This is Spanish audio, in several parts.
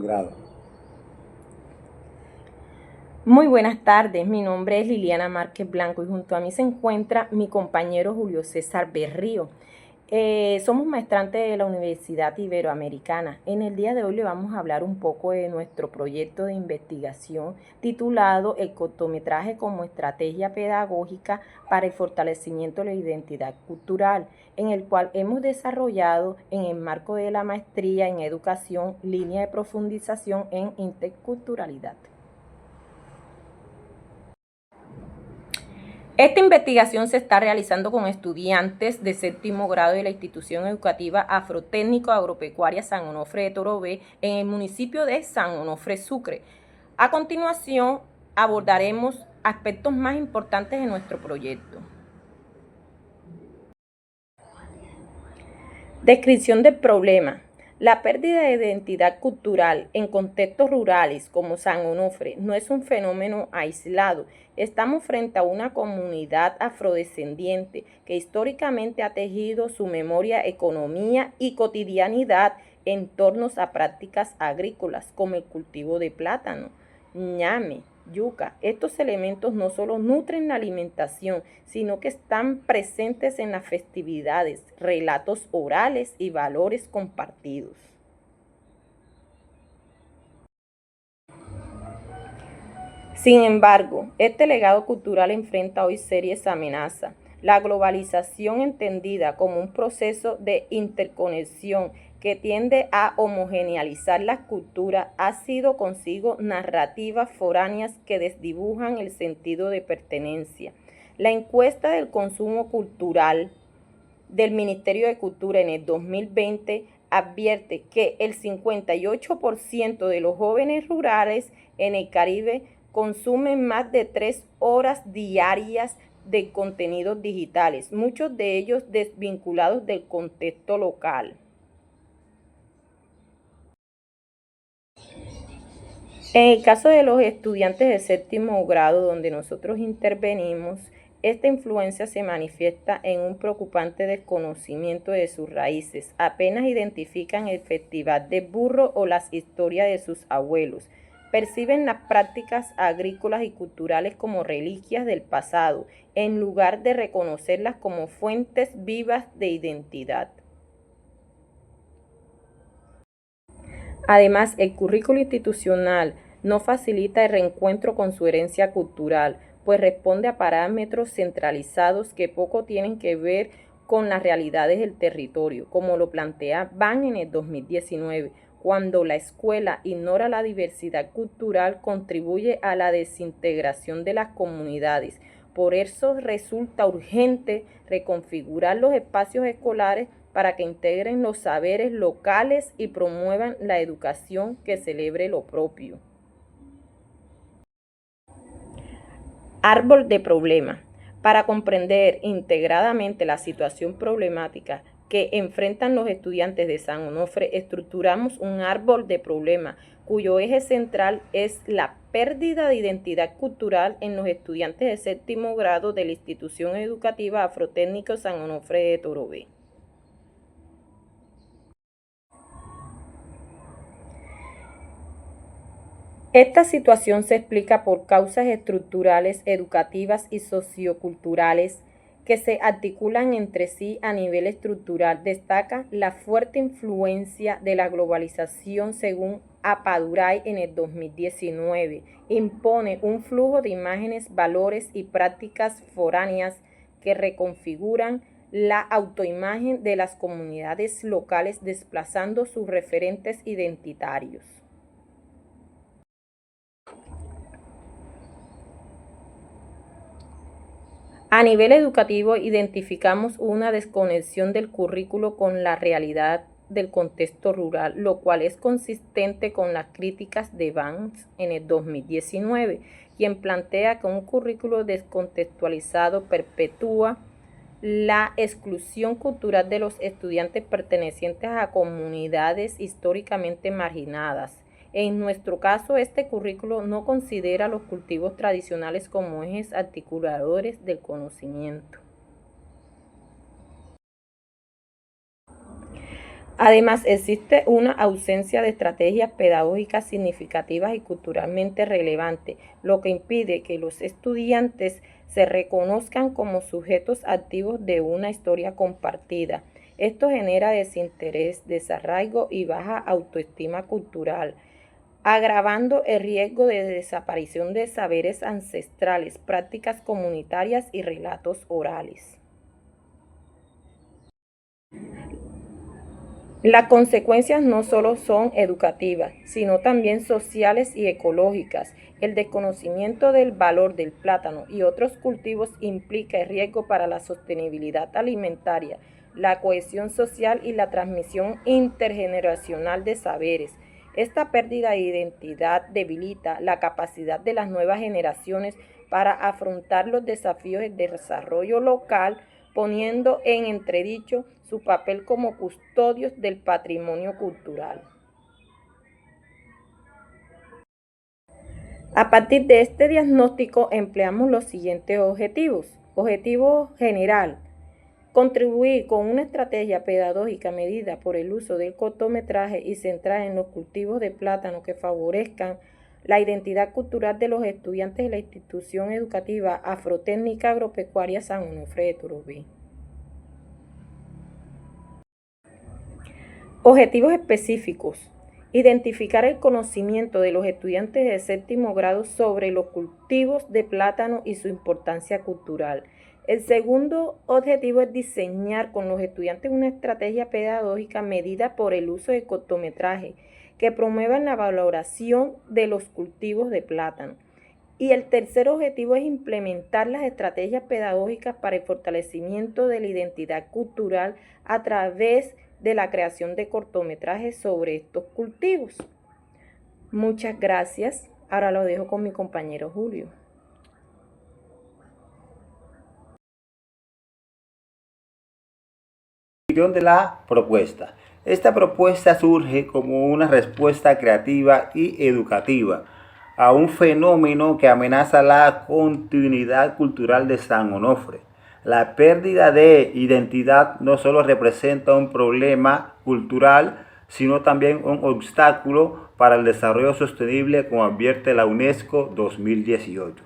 grado. Muy buenas tardes, mi nombre es Liliana Márquez Blanco y junto a mí se encuentra mi compañero Julio César Berrío. Somos maestrantes de la Universidad Iberoamericana. En el día de hoy le vamos a hablar un poco de nuestro proyecto de investigación titulado El cortometraje como estrategia pedagógica para el fortalecimiento de la identidad cultural, en el cual hemos desarrollado en el marco de la maestría en educación, línea de profundización en interculturalidad. Esta investigación se está realizando con estudiantes de séptimo grado de la institución educativa Afrotécnico Agropecuaria San Onofre de Torobé en el municipio de San Onofre, Sucre. A continuación abordaremos aspectos más importantes de nuestro proyecto. Descripción del problema. La pérdida de identidad cultural en contextos rurales como San Onofre no es un fenómeno aislado. Estamos frente a una comunidad afrodescendiente que históricamente ha tejido su memoria, economía y cotidianidad en torno a prácticas agrícolas como el cultivo de plátano, ñame, yuca. Estos elementos no solo nutren la alimentación, sino que están presentes en las festividades, relatos orales y valores compartidos. Sin embargo, este legado cultural enfrenta hoy serias amenazas. La globalización, entendida como un proceso de interconexión que tiende a homogeneizar las culturas, ha sido consigo narrativas foráneas que desdibujan el sentido de pertenencia. La encuesta del consumo cultural del Ministerio de Cultura en el 2020 advierte que el 58% de los jóvenes rurales en el Caribe consumen más de 3 horas diarias de contenidos digitales, muchos de ellos desvinculados del contexto local. En el caso de los estudiantes de séptimo grado, donde nosotros intervenimos, esta influencia se manifiesta en un preocupante desconocimiento de sus raíces. Apenas identifican el festival de burro o las historias de sus abuelos. Perciben las prácticas agrícolas y culturales como reliquias del pasado, en lugar de reconocerlas como fuentes vivas de identidad. Además, el currículo institucional no facilita el reencuentro con su herencia cultural, pues responde a parámetros centralizados que poco tienen que ver con las realidades del territorio, como lo plantea Ban en el 2019. Cuando la escuela ignora la diversidad cultural, contribuye a la desintegración de las comunidades. Por eso resulta urgente reconfigurar los espacios escolares para que integren los saberes locales y promuevan la educación que celebre lo propio. Árbol de problema. Para comprender integradamente la situación problemática que enfrentan los estudiantes de San Onofre, estructuramos un árbol de problema cuyo eje central es la pérdida de identidad cultural en los estudiantes de séptimo grado de la institución educativa Afrotécnico San Onofre de Torobé. Esta situación se explica por causas estructurales, educativas y socioculturales que se articulan entre sí a nivel estructural. Destaca la fuerte influencia de la globalización según Apaduray en el 2019. Impone un flujo de imágenes, valores y prácticas foráneas que reconfiguran la autoimagen de las comunidades locales desplazando sus referentes identitarios. A nivel educativo, identificamos una desconexión del currículo con la realidad del contexto rural, lo cual es consistente con las críticas de Vance en el 2019, quien plantea que un currículo descontextualizado perpetúa la exclusión cultural de los estudiantes pertenecientes a comunidades históricamente marginadas. En nuestro caso, este currículo no considera los cultivos tradicionales como ejes articuladores del conocimiento. Además, existe una ausencia de estrategias pedagógicas significativas y culturalmente relevantes, lo que impide que los estudiantes se reconozcan como sujetos activos de una historia compartida. Esto genera desinterés, desarraigo y baja autoestima cultural, agravando el riesgo de desaparición de saberes ancestrales, prácticas comunitarias y relatos orales. Las consecuencias no solo son educativas, sino también sociales y ecológicas. El desconocimiento del valor del plátano y otros cultivos implica el riesgo para la sostenibilidad alimentaria, la cohesión social y la transmisión intergeneracional de saberes. Esta pérdida de identidad debilita la capacidad de las nuevas generaciones para afrontar los desafíos del desarrollo local, poniendo en entredicho su papel como custodios del patrimonio cultural. A partir de este diagnóstico empleamos los siguientes objetivos. Objetivo general: contribuir con una estrategia pedagógica medida por el uso del cortometraje y centrada en los cultivos de plátano que favorezcan la identidad cultural de los estudiantes de la institución educativa Afrotécnica Agropecuaria San Onofre de Toroví. Objetivos específicos: identificar el conocimiento de los estudiantes de séptimo grado sobre los cultivos de plátano y su importancia cultural. El segundo objetivo es diseñar con los estudiantes una estrategia pedagógica medida por el uso de cortometraje que promuevan la valoración de los cultivos de plátano. Y el tercer objetivo es implementar las estrategias pedagógicas para el fortalecimiento de la identidad cultural a través de la creación de cortometrajes sobre estos cultivos. Muchas gracias. Ahora lo dejo con mi compañero Julio. De la propuesta. Esta propuesta surge como una respuesta creativa y educativa a un fenómeno que amenaza la continuidad cultural de San Onofre. La pérdida de identidad no solo representa un problema cultural, sino también un obstáculo para el desarrollo sostenible, como advierte la UNESCO 2018.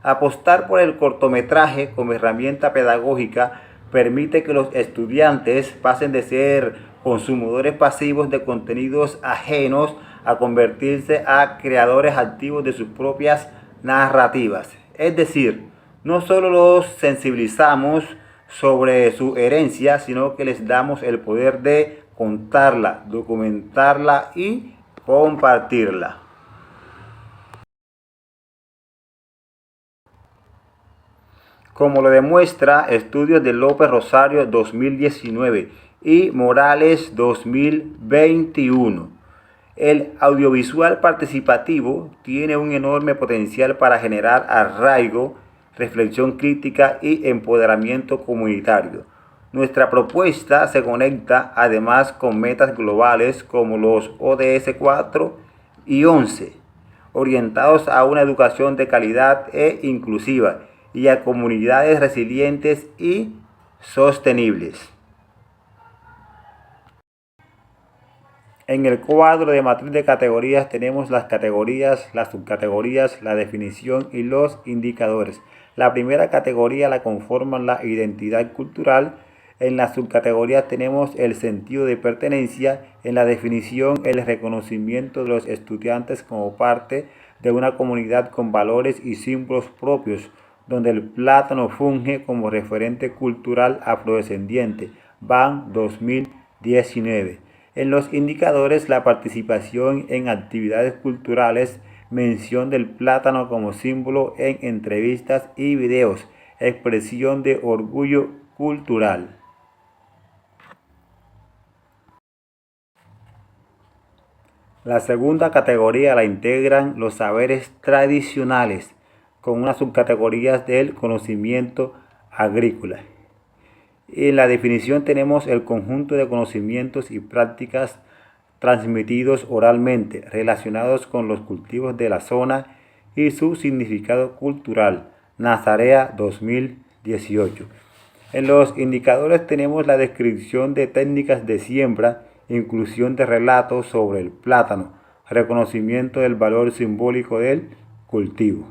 Apostar por el cortometraje como herramienta pedagógica permite que los estudiantes pasen de ser consumidores pasivos de contenidos ajenos a convertirse a creadores activos de sus propias narrativas. Es decir, no solo los sensibilizamos sobre su herencia, sino que les damos el poder de contarla, documentarla y compartirla. Como lo demuestra estudios de López Rosario 2019 y Morales 2021. El audiovisual participativo tiene un enorme potencial para generar arraigo, reflexión crítica y empoderamiento comunitario. Nuestra propuesta se conecta además con metas globales como los ODS 4 y 11, orientados a una educación de calidad e inclusiva y a comunidades resilientes y sostenibles. En el cuadro de matriz de categorías tenemos las categorías, las subcategorías, la definición y los indicadores. La primera categoría la conforman la identidad cultural. En las subcategorías tenemos el sentido de pertenencia. En la definición, el reconocimiento de los estudiantes como parte de una comunidad con valores y símbolos propios, donde el plátano funge como referente cultural afrodescendiente. BAN 2019. En los indicadores, la participación en actividades culturales, mención del plátano como símbolo en entrevistas y videos, expresión de orgullo cultural. La segunda categoría la integran los saberes tradicionales, con unas subcategorías del conocimiento agrícola. En la definición tenemos el conjunto de conocimientos y prácticas transmitidos oralmente relacionados con los cultivos de la zona y su significado cultural. Nazarea 2018. En los indicadores tenemos la descripción de técnicas de siembra inclusión de relatos sobre el plátano, reconocimiento del valor simbólico del cultivo.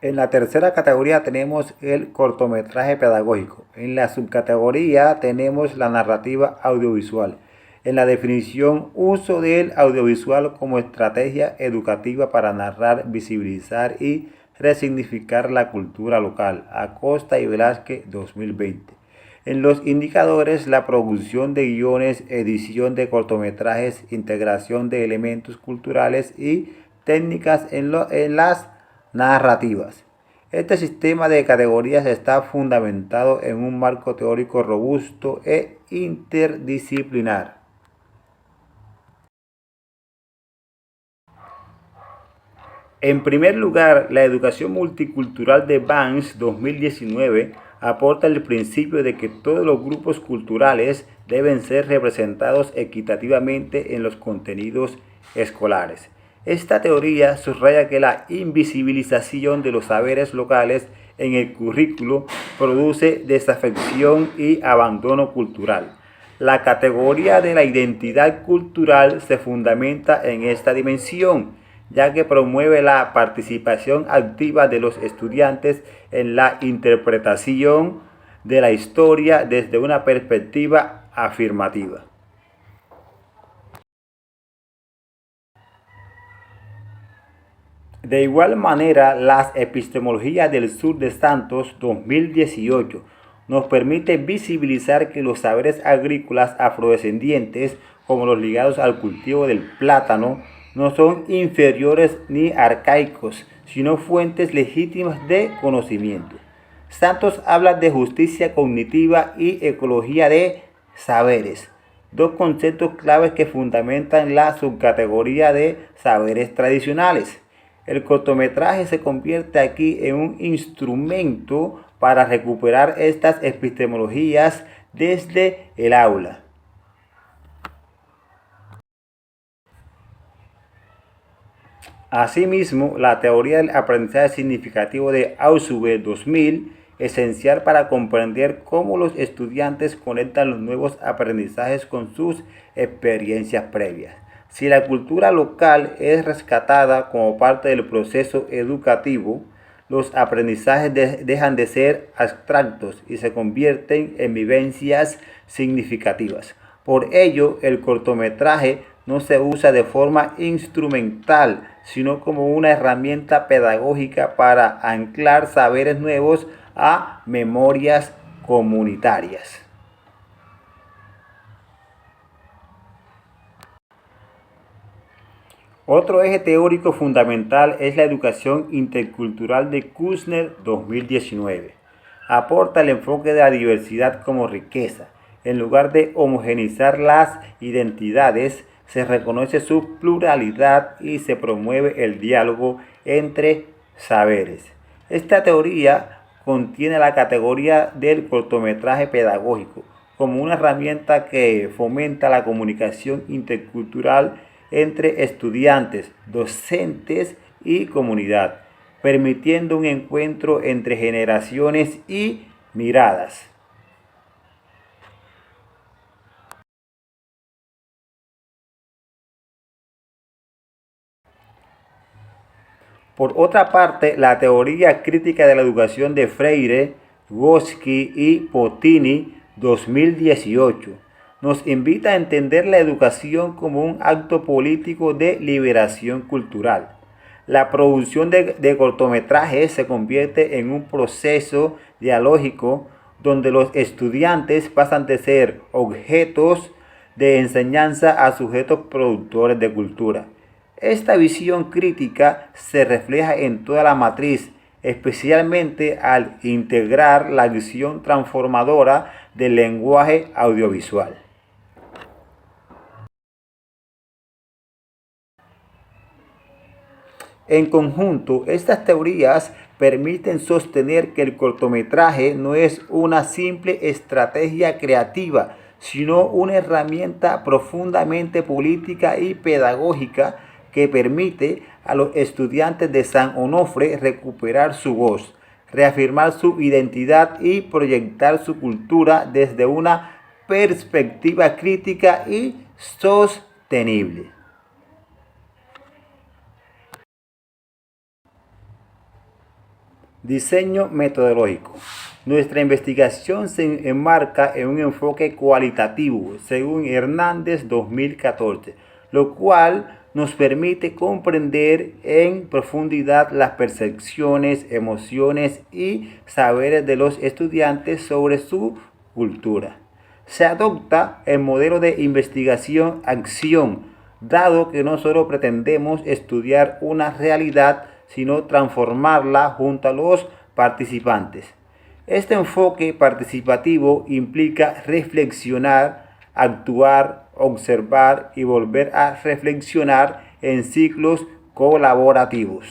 En la tercera categoría tenemos el cortometraje pedagógico. En la subcategoría tenemos la narrativa audiovisual. En la definición, uso del audiovisual como estrategia educativa para narrar, visibilizar y resignificar la cultura local. Acosta y Velázquez, 2020. En los indicadores, la producción de guiones, edición de cortometrajes, integración de elementos culturales y técnicas en las narrativas. Este sistema de categorías está fundamentado en un marco teórico robusto e interdisciplinar. En primer lugar, la educación multicultural de Banks 2019 aporta el principio de que todos los grupos culturales deben ser representados equitativamente en los contenidos escolares. Esta teoría subraya que la invisibilización de los saberes locales en el currículo produce desafección y abandono cultural. La categoría de la identidad cultural se fundamenta en esta dimensión, ya que promueve la participación activa de los estudiantes en la interpretación de la historia desde una perspectiva afirmativa. De igual manera, las epistemologías del sur de Santos 2018 nos permite visibilizar que los saberes agrícolas afrodescendientes, como los ligados al cultivo del plátano, no son inferiores ni arcaicos, sino fuentes legítimas de conocimiento. Santos habla de justicia cognitiva y ecología de saberes, dos conceptos claves que fundamentan la subcategoría de saberes tradicionales. El cortometraje se convierte aquí en un instrumento para recuperar estas epistemologías desde el aula. Asimismo, la teoría del aprendizaje significativo de Ausubel 2000, esencial para comprender cómo los estudiantes conectan los nuevos aprendizajes con sus experiencias previas. Si la cultura local es rescatada como parte del proceso educativo, los aprendizajes dejan de ser abstractos y se convierten en vivencias significativas. Por ello, el cortometraje no se usa de forma instrumental, sino como una herramienta pedagógica para anclar saberes nuevos a memorias comunitarias. Otro eje teórico fundamental es la educación intercultural de Kushner 2019. Aporta el enfoque de la diversidad como riqueza. En lugar de homogeneizar las identidades, se reconoce su pluralidad y se promueve el diálogo entre saberes. Esta teoría contiene la categoría del cortometraje pedagógico como una herramienta que fomenta la comunicación intercultural entre estudiantes, docentes y comunidad, permitiendo un encuentro entre generaciones y miradas. Por otra parte, la teoría crítica de la educación de Freire, Vygotsky y Potini 2018 nos invita a entender la educación como un acto político de liberación cultural. La producción de cortometrajes se convierte en un proceso dialógico donde los estudiantes pasan de ser objetos de enseñanza a sujetos productores de cultura. Esta visión crítica se refleja en toda la matriz, especialmente al integrar la visión transformadora del lenguaje audiovisual. En conjunto, estas teorías permiten sostener que el cortometraje no es una simple estrategia creativa, sino una herramienta profundamente política y pedagógica que permite a los estudiantes de San Onofre recuperar su voz, reafirmar su identidad y proyectar su cultura desde una perspectiva crítica y sostenible. Diseño metodológico. Nuestra investigación se enmarca en un enfoque cualitativo, según Hernández 2014, lo cual nos permite comprender en profundidad las percepciones, emociones y saberes de los estudiantes sobre su cultura. Se adopta el modelo de investigación-acción, dado que no solo pretendemos estudiar una realidad, sino transformarla junto a los participantes. Este enfoque participativo implica reflexionar, actuar, observar y volver a reflexionar en ciclos colaborativos.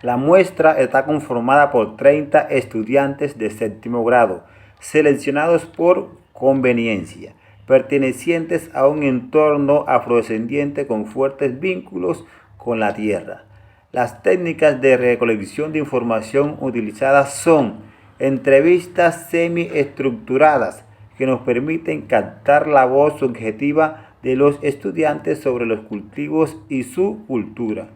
La muestra está conformada por 30 estudiantes de séptimo grado, seleccionados por conveniencia, pertenecientes a un entorno afrodescendiente con fuertes vínculos con la tierra. Las técnicas de recolección de información utilizadas son entrevistas semi-estructuradas que nos permiten captar la voz subjetiva de los estudiantes sobre los cultivos y su cultura.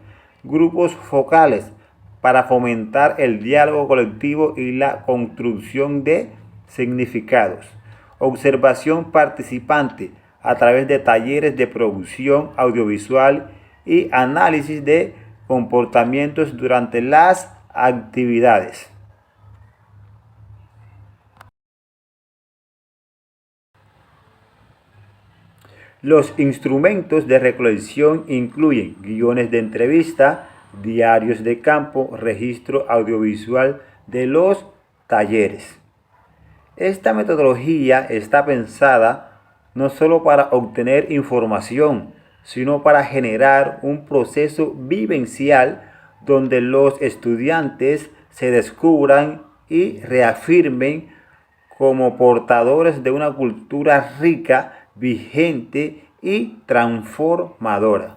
Grupos focales para fomentar el diálogo colectivo y la construcción de significados. Observación participante a través de talleres de producción audiovisual y análisis de comportamientos durante las actividades. Los instrumentos de recolección incluyen guiones de entrevista, diarios de campo, registro audiovisual de los talleres. Esta metodología está pensada no solo para obtener información, sino para generar un proceso vivencial donde los estudiantes se descubran y reafirmen como portadores de una cultura rica, vigente y transformadora.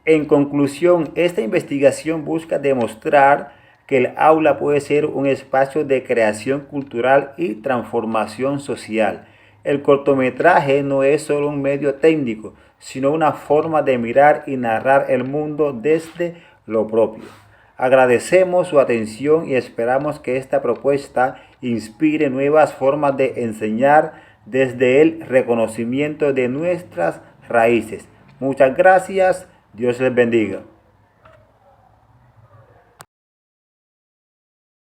En conclusión, esta investigación busca demostrar que el aula puede ser un espacio de creación cultural y transformación social. El cortometraje no es solo un medio técnico, sino una forma de mirar y narrar el mundo desde lo propio. Agradecemos su atención y esperamos que esta propuesta inspire nuevas formas de enseñar desde el reconocimiento de nuestras raíces. Muchas gracias. Dios les bendiga.